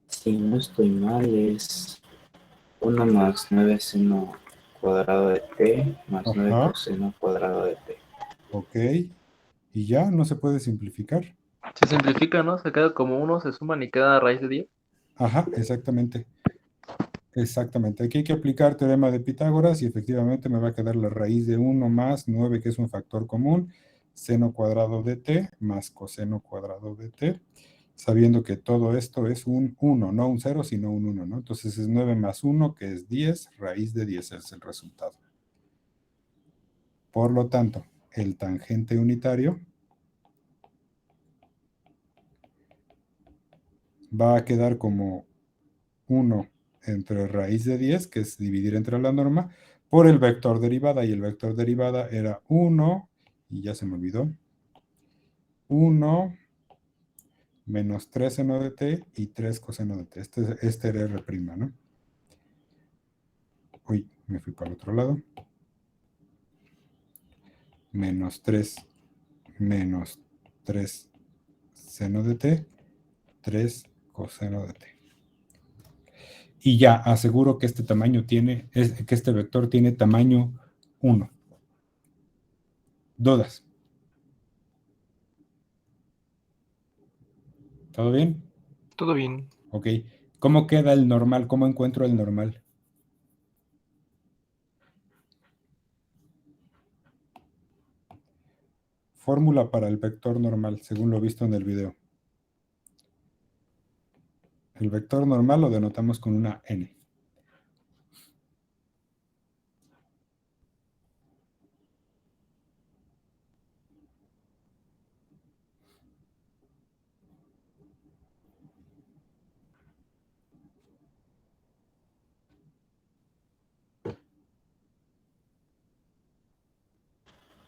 Si no estoy mal, es 1 más 9 seno cuadrado de T más 9 Ajá, coseno cuadrado de T. ok. Y ya, no se puede simplificar. Se simplifica, ¿no? Se queda como 1, se suman y queda raíz de 10. Ajá, exactamente. Exactamente. Aquí hay que aplicar teorema de Pitágoras y efectivamente me va a quedar la raíz de 1 más 9, que es un factor común, seno cuadrado de t más coseno cuadrado de t, sabiendo que todo esto es un 1, no un 0, sino un 1, ¿no? Entonces es 9 más 1, que es 10, raíz de 10 es el resultado. Por lo tanto, el tangente unitario va a quedar como 1 entre raíz de 10, que es dividir entre la norma, por el vector derivada, y el vector derivada era 1, y ya se me olvidó, 1 menos 3 seno de t y 3 coseno de t. Este era R', ¿no? Uy, me fui para el otro lado. Menos 3 seno de t, 3 coseno de t. Y ya aseguro que este que este vector tiene tamaño 1. ¿Dudas? ¿Todo bien? Todo bien. Ok. ¿Cómo queda el normal? ¿Cómo encuentro el normal? Fórmula para el vector normal, según lo visto en el video. El vector normal lo denotamos con una n.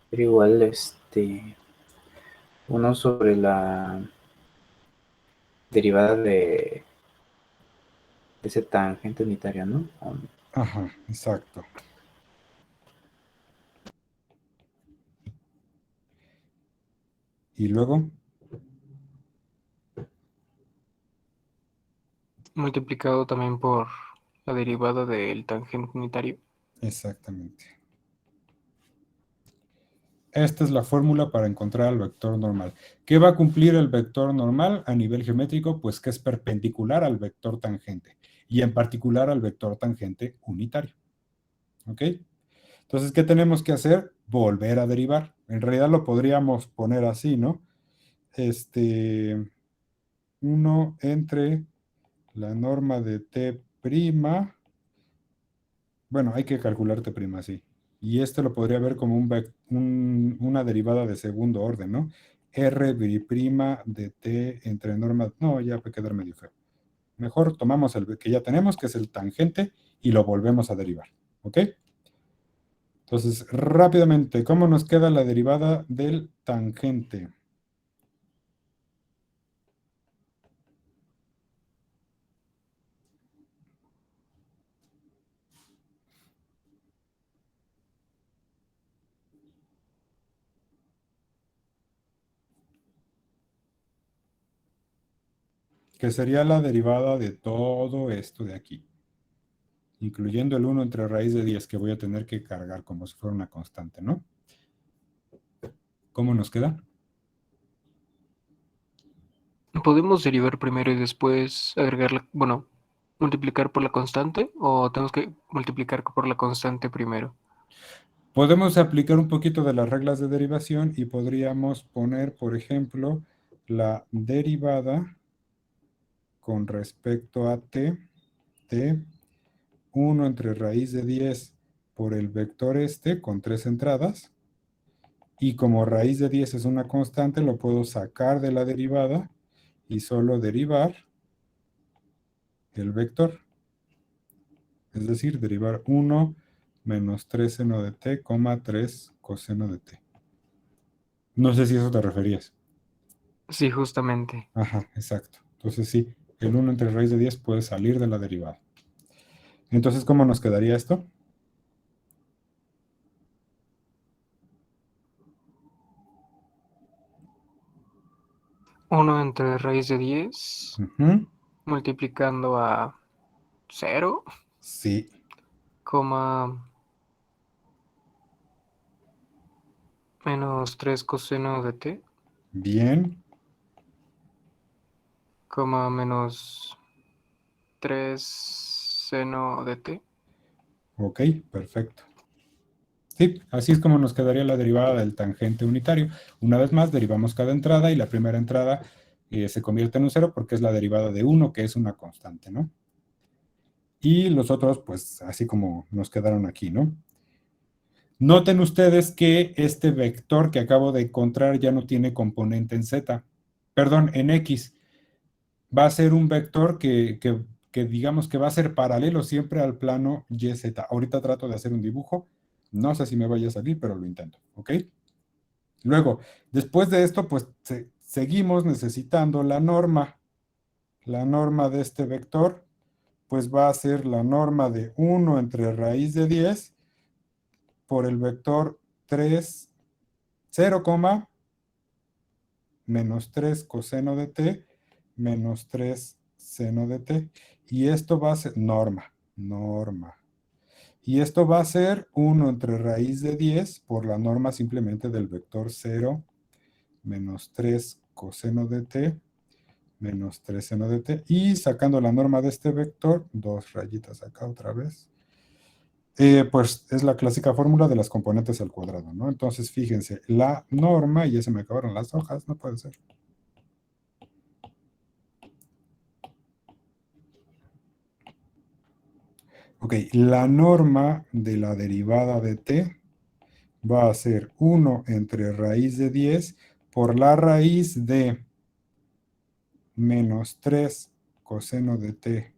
Pero igual, 1 sobre la derivada de ese tangente unitario, ¿no? Ajá, exacto. Y luego, Multiplicado también por la derivada del tangente unitario. exactamente. Esta es la fórmula para encontrar el vector normal. ¿Qué va a cumplir el vector normal a nivel geométrico? Pues que es perpendicular al vector tangente, y en particular al vector tangente unitario. ¿Ok? Entonces, ¿qué tenemos que hacer? Volver a derivar. En realidad lo podríamos poner así, ¿no? 1 entre la norma de t'. Bueno, hay que calcular t', sí. Y lo podría ver como una derivada de segundo orden, ¿no? R' de t entre norma... No, ya va a quedar medio feo. Mejor tomamos el que ya tenemos, que es el tangente, y lo volvemos a derivar. ¿Ok? Entonces, rápidamente, ¿cómo nos queda la derivada del tangente? Que sería la derivada de todo esto de aquí, incluyendo el 1 entre raíz de 10, que voy a tener que cargar como si fuera una constante, ¿no? ¿Cómo nos queda? ¿Podemos derivar primero y después agregar bueno, multiplicar por la constante o tenemos que multiplicar por la constante primero? Podemos aplicar un poquito de las reglas de derivación y podríamos poner, por ejemplo, la derivada con respecto a t, 1 entre raíz de 10 por el vector este con 3 entradas. Y como raíz de 10 es una constante, lo puedo sacar de la derivada y solo derivar el vector. Es decir, derivar 1 menos 3 seno de t, 3 coseno de t. No sé si a eso te referías. Sí, justamente. Ajá, exacto. Entonces sí, el 1 entre raíz de 10 puede salir de la derivada. Entonces, ¿cómo nos quedaría esto? Uno entre raíz de 10 Ujú, multiplicando a 0, sí, coma menos 3 coseno de t, bien. coma menos 3 seno de t. Ok, perfecto. Sí, así es como nos quedaría la derivada del tangente unitario. Una vez más, derivamos cada entrada y la primera entrada se convierte en un 0 porque es la derivada de 1, que es una constante, ¿no? Y los otros, pues, así como nos quedaron aquí, ¿no? Noten ustedes que este vector que acabo de encontrar ya no tiene componente en z, perdón, en x. Va a ser un vector que digamos que va a ser paralelo siempre al plano YZ. Ahorita trato de hacer un dibujo. No sé si me vaya a salir, pero lo intento, ¿ok? Luego, después de esto, pues seguimos necesitando la norma. La norma de este vector, pues va a ser la norma de 1 entre raíz de 10 por el vector 3, 0, menos 3 coseno de t, menos 3 seno de t. Y esto va a ser norma. Y esto va a ser 1 entre raíz de 10 por la norma simplemente del vector 0, menos 3 coseno de t, menos 3 seno de t. Y sacando la norma de este vector, dos rayitas acá otra vez, pues es la clásica fórmula de las componentes al cuadrado, ¿no? Entonces, fíjense, la norma, y ya se me acabaron las hojas, no puede ser. Ok, la norma de la derivada de t va a ser 1 entre raíz de 10 por la raíz de menos 3 coseno de t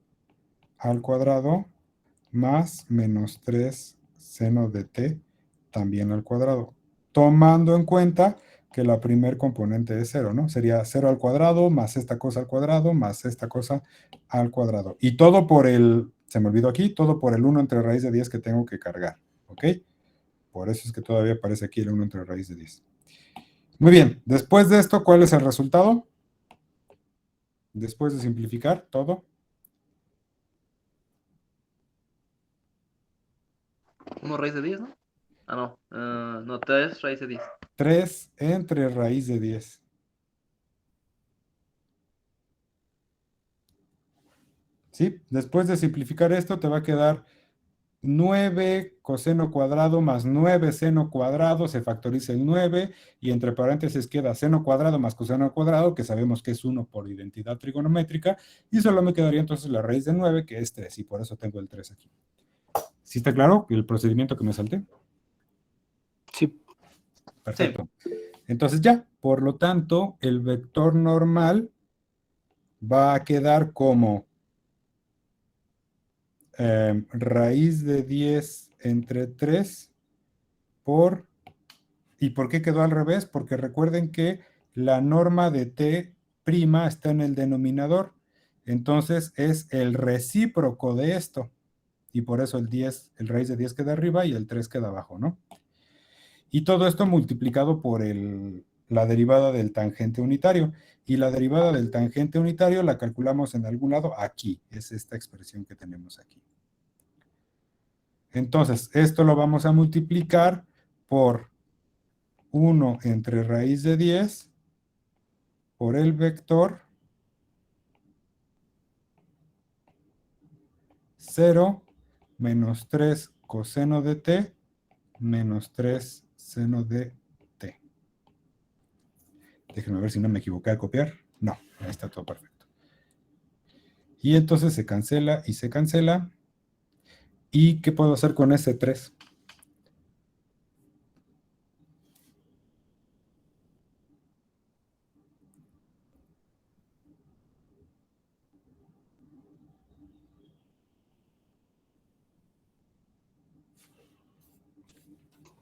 al cuadrado más menos 3 seno de t también al cuadrado, tomando en cuenta que la primer componente es 0, ¿no? Sería 0 al cuadrado más esta cosa al cuadrado más esta cosa al cuadrado. Y todo por el, se me olvidó aquí, todo por el 1 entre raíz de 10 que tengo que cargar, ¿ok? Por eso es que todavía aparece aquí el 1 entre raíz de 10. Muy bien, después de esto, ¿cuál es el resultado? Después de simplificar todo. 1 raíz de 10, ¿no? Ah, no. No, 3 raíz de 10. 3 entre raíz de 10. ¿Sí? Después de simplificar esto, te va a quedar 9 coseno cuadrado más 9 seno cuadrado, se factoriza el 9, y entre paréntesis queda seno cuadrado más coseno cuadrado, que sabemos que es 1 por identidad trigonométrica, y solo me quedaría entonces la raíz de 9, que es 3, y por eso tengo el 3 aquí. ¿Sí está claro el procedimiento que me salté? Sí. Perfecto. Entonces ya, por lo tanto, el vector normal va a quedar como raíz de 10 entre 3 por... ¿Y por qué quedó al revés? Porque recuerden que la norma de t' está en el denominador. Entonces es el recíproco de esto. Y por eso el 10, el raíz de 10 queda arriba y el 3 queda abajo, ¿no? Y todo esto multiplicado por la derivada del tangente unitario. Y la derivada del tangente unitario la calculamos en algún lado aquí. Es esta expresión que tenemos aquí. Entonces, esto lo vamos a multiplicar por 1 entre raíz de 10 por el vector 0 menos 3 coseno de t menos 3 seno de t. Déjenme ver si no me equivoqué al copiar. No, ahí está todo perfecto. Y entonces se cancela y se cancela. ¿Y qué puedo hacer con ese 3?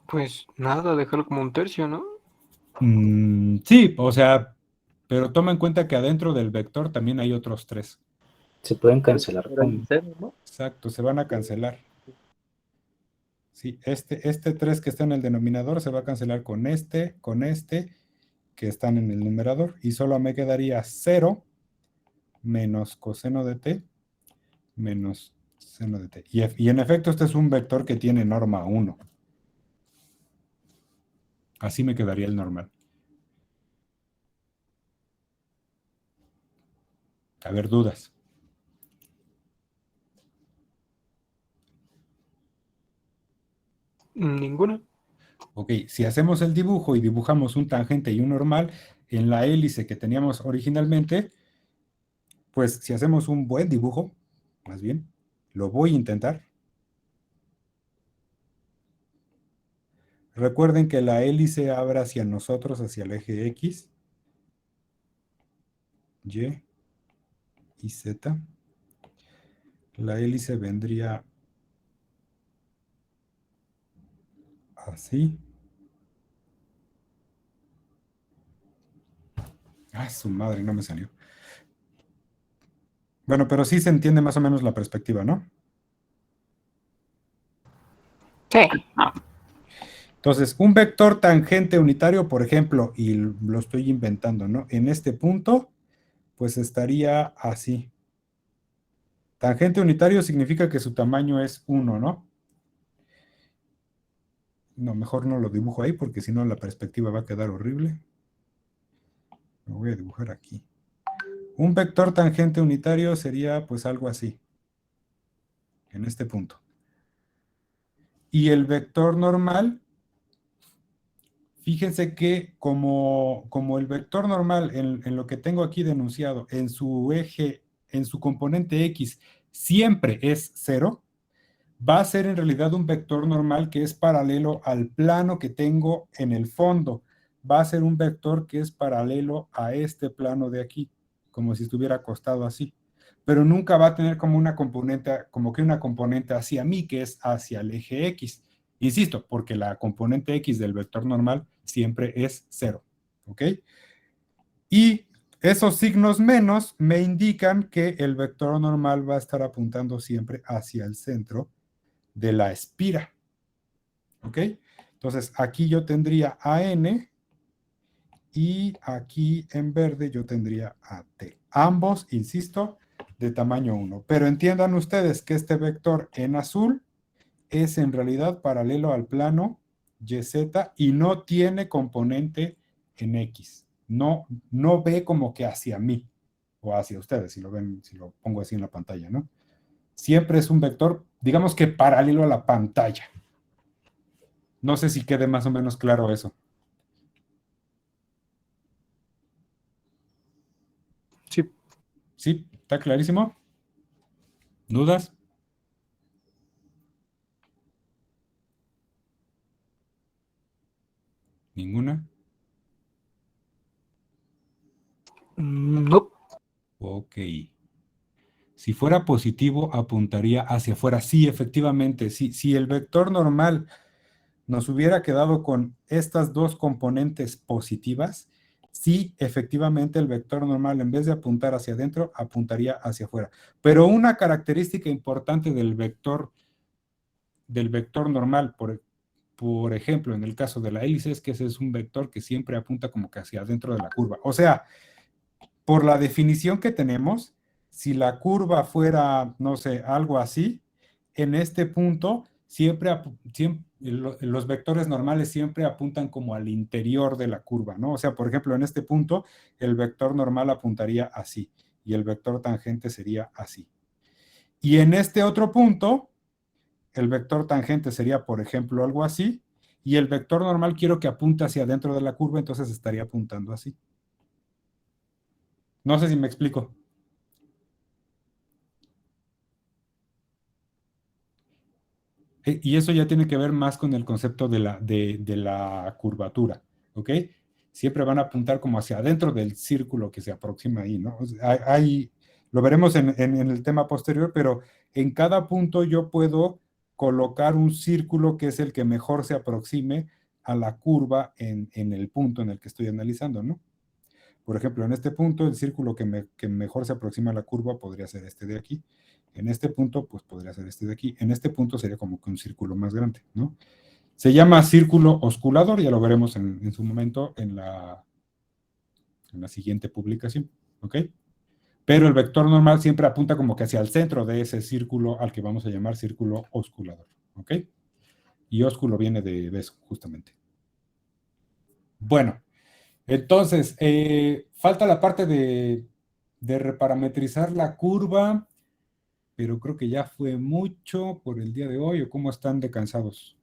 Pues nada, déjalo como un tercio, ¿no? Sí, o sea, pero toma en cuenta que adentro del vector también hay otros 3. Se pueden cancelar Era con... un cero, ¿no? Exacto, se van a cancelar. Sí, este 3 que está en el denominador se va a cancelar con este, que están en el numerador. Y solo me quedaría 0 menos coseno de t menos seno de t. Y en efecto, este es un vector que tiene norma 1. Así me quedaría el normal. A ver, dudas. Ninguna. Ok, si hacemos el dibujo y dibujamos un tangente y un normal en la hélice que teníamos originalmente, pues si hacemos un buen dibujo, más bien, lo voy a intentar. Recuerden que la hélice abre hacia nosotros, hacia el eje X, Y y Z. La hélice vendría así. Ah, su madre, no me salió. Bueno, pero sí se entiende más o menos la perspectiva, ¿no? Sí. Entonces, un vector tangente unitario, por ejemplo, y lo estoy inventando, ¿no? En este punto, pues estaría así. Tangente unitario significa que su tamaño es 1, ¿no? No, mejor no lo dibujo ahí porque si no la perspectiva va a quedar horrible. Lo voy a dibujar aquí. Un vector tangente unitario sería pues algo así. En este punto. Y el vector normal, fíjense que como el vector normal en lo que tengo aquí denunciado, en su eje, en su componente X, siempre es 0, va a ser en realidad un vector normal que es paralelo al plano que tengo en el fondo. Va a ser un vector que es paralelo a este plano de aquí, como si estuviera acostado así. Pero nunca va a tener como una componente hacia mí, que es hacia el eje X. Insisto, porque la componente X del vector normal siempre es 0. ¿Ok? Y esos signos menos me indican que el vector normal va a estar apuntando siempre hacia el centro de la espira. ¿Ok? Entonces, aquí yo tendría AN y aquí en verde yo tendría AT. Ambos, insisto, de tamaño 1. Pero entiendan ustedes que este vector en azul es en realidad paralelo al plano YZ y no tiene componente en X. No ve como que hacia mí o hacia ustedes, si lo ven, si lo pongo así en la pantalla, ¿no? Siempre es un vector, digamos que paralelo a la pantalla. No sé si quede más o menos claro eso. Sí. ¿Sí? ¿Está clarísimo? ¿Dudas? ¿Ninguna? No. Ok. Si fuera positivo, apuntaría hacia afuera. Sí, efectivamente. Si el vector normal nos hubiera quedado con estas dos componentes positivas si efectivamente el vector normal, en vez de apuntar hacia adentro, apuntaría hacia afuera. Pero una característica importante del vector normal, por ejemplo, en el caso de la hélice, es que ese es un vector que siempre apunta como que hacia adentro de la curva. O sea, por la definición que tenemos, si la curva fuera, no sé, algo así, en este punto, los vectores normales siempre apuntan como al interior de la curva, ¿no? O sea, por ejemplo, en este punto, el vector normal apuntaría así, y el vector tangente sería así. Y en este otro punto, el vector tangente sería, por ejemplo, algo así, y el vector normal quiero que apunte hacia adentro de la curva, entonces estaría apuntando así. No sé si me explico. Y eso ya tiene que ver más con el concepto de la curvatura, ¿ok? Siempre van a apuntar como hacia adentro del círculo que se aproxima ahí, ¿no? O sea, lo veremos en el tema posterior, pero en cada punto yo puedo colocar un círculo que es el que mejor se aproxime a la curva en el punto en el que estoy analizando, ¿no? Por ejemplo, en este punto, el círculo que mejor se aproxima a la curva podría ser este de aquí. En este punto, pues podría ser este de aquí. En este punto sería como que un círculo más grande, ¿no? Se llama círculo osculador, ya lo veremos en su momento en la siguiente publicación, ¿ok? Pero el vector normal siempre apunta como que hacia el centro de ese círculo al que vamos a llamar círculo osculador, ¿ok? Y ósculo viene de eso, justamente. Bueno, entonces, falta la parte de reparametrizar la curva, pero creo que ya fue mucho por el día de hoy, ¿o cómo están de cansados?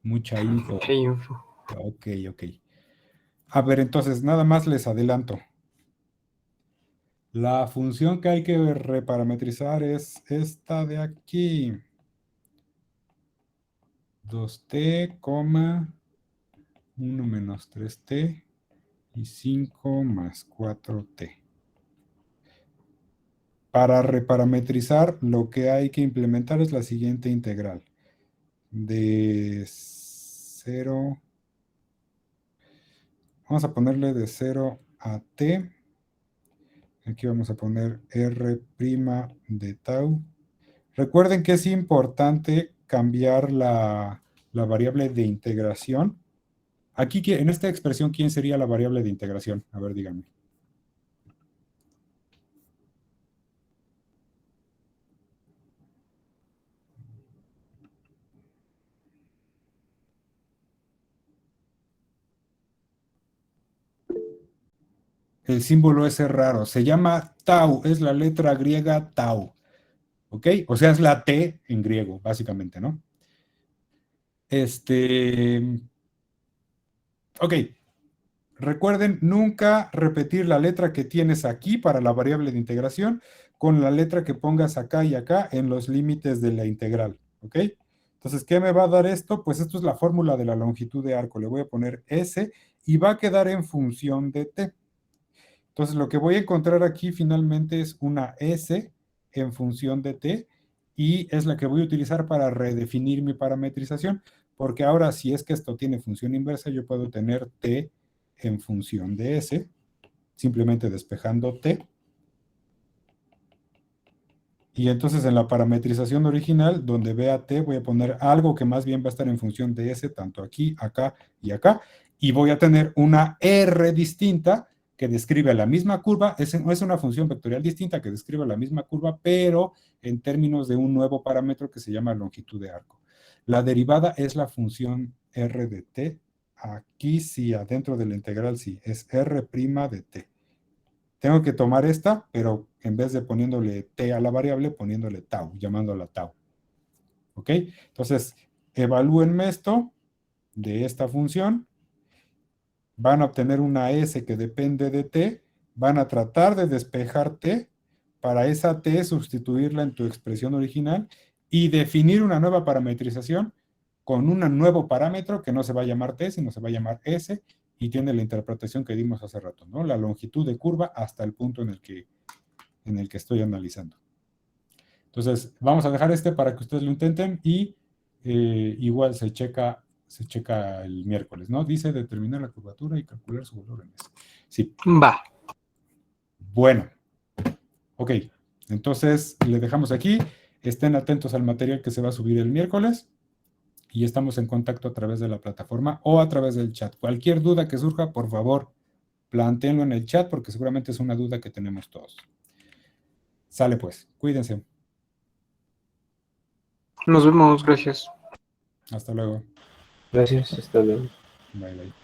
Mucha info. Qué info. Ok, ok. A ver, entonces, nada más les adelanto. La función que hay que reparametrizar es esta de aquí. 2t, 1 menos 3t y 5 más 4t. Para reparametrizar, lo que hay que implementar es la siguiente integral. De 0, vamos a ponerle de 0 a t. Aquí vamos a poner r' de tau. Recuerden que es importante cambiar la variable de integración. Aquí, en esta expresión, ¿quién sería la variable de integración? A ver, díganme. El símbolo es raro. Se llama tau. Es la letra griega tau. ¿Ok? O sea, es la T en griego, básicamente, ¿no? Ok. Recuerden nunca repetir la letra que tienes aquí para la variable de integración con la letra que pongas acá y acá en los límites de la integral. ¿Ok? Entonces, ¿qué me va a dar esto? Pues esto es la fórmula de la longitud de arco. Le voy a poner S y va a quedar en función de T. Entonces, lo que voy a encontrar aquí finalmente es una S en función de T y es la que voy a utilizar para redefinir mi parametrización, porque ahora si es que esto tiene función inversa, yo puedo tener T en función de S, simplemente despejando T. Y entonces en la parametrización original, donde vea T, voy a poner algo que más bien va a estar en función de S, tanto aquí, acá y acá, y voy a tener una R distinta que describe la misma curva, es una función vectorial distinta que describe la misma curva, pero en términos de un nuevo parámetro que se llama longitud de arco. La derivada es la función R de T. Aquí sí, adentro de la integral sí, es R' de T. Tengo que tomar esta, pero en vez de poniéndole T a la variable, poniéndole tau, llamándola tau. ¿Ok? Entonces, evalúenme esto de esta función. Van a obtener una S que depende de T. Van a tratar de despejar T. Para esa T, sustituirla en tu expresión original y definir una nueva parametrización con un nuevo parámetro que no se va a llamar T, sino se va a llamar S, y tiene la interpretación que dimos hace rato, ¿no? La longitud de curva hasta el punto en el que estoy analizando. Entonces, vamos a dejar para que ustedes lo intenten y igual se checa el miércoles, ¿no? Dice determinar la curvatura y calcular su valor en S. Sí. Va. Bueno. Ok. Entonces, le dejamos aquí. Estén atentos al material que se va a subir el miércoles y estamos en contacto a través de la plataforma o a través del chat. Cualquier duda que surja, por favor, plantéenlo en el chat porque seguramente es una duda que tenemos todos. Sale pues. Cuídense. Nos vemos, gracias. Hasta luego. Gracias, hasta luego. Bye, bye.